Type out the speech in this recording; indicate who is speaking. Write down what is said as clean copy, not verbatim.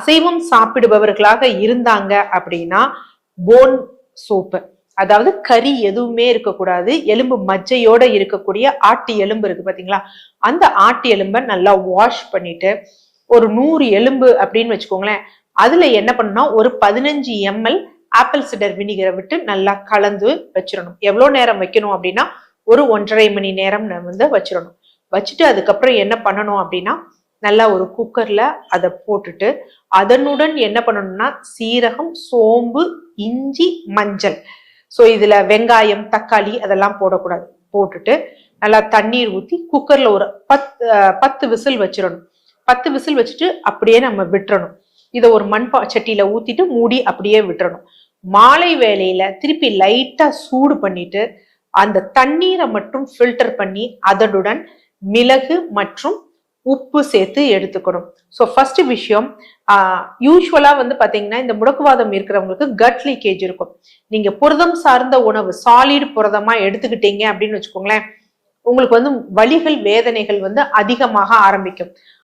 Speaker 1: அசைவம் சாப்பிடுபவர்களாக இருந்தாங்க அப்படின்னா போன் சூப்பு, அதாவது கறி எதுவுமே இருக்கக்கூடாது, எலும்பு மஜ்ஜையோட இருக்கக்கூடிய ஆட்டு எலும்பு இருக்கு பாத்தீங்களா, அந்த ஆட்டு எலும்பை நல்லா வாஷ் பண்ணிட்டு ஒரு 100 எலும்பு அப்படின்னு வச்சுக்கோங்களேன், அதுல என்ன பண்ணணும்னா ஒரு 15 ml ஆப்பிள் சிடர் வினிகரை விட்டு நல்லா கலந்து வச்சிடணும். எவ்வளவு நேரம் வைக்கணும் அப்படின்னா ஒரு 1.5 மணி நேரம் வச்சிடணும். வச்சுட்டு அதுக்கப்புறம் என்ன பண்ணணும் அப்படின்னா நல்லா ஒரு குக்கர்ல அதை போட்டுட்டு அதனுடன் என்ன பண்ணணும்னா சீரகம், சோம்பு, இஞ்சி, மஞ்சள், சோ இதுல வெங்காயம், தக்காளி அதெல்லாம் போடக்கூடாது, போட்டுட்டு நல்லா தண்ணீர் ஊத்தி குக்கர்ல ஒரு 10 விசில் வச்சிடணும். 10 விசில் வச்சுட்டு அப்படியே நம்ம விட்டுறணும். இதை ஒரு மண் சட்டியில ஊத்திட்டு மூடி அப்படியே விட்டுறணும். மாலை வேளையில திருப்பி லைட்டா சூடு பண்ணிட்டு அந்த தண்ணீரை மட்டும் ஃபில்டர் பண்ணி அதனுடன் மிளகு மற்றும் உப்பு சேர்த்து எடுத்துக்கணும். ஸோ ஃபர்ஸ்ட் விஷயம், யூஸ்வலா பாத்தீங்கன்னா இந்த முடக்குவாதம் இருக்கிறவங்களுக்கு கட் லீக்கேஜ் இருக்கும். நீங்க புரதம் சார்ந்த உணவு சாலிட் புரதமா எடுத்துக்கிட்டீங்க அப்படின்னு வச்சுக்கோங்களேன், உங்களுக்கு வலிகள், வேதனைகள் அதிகமாக ஆரம்பிக்கும்.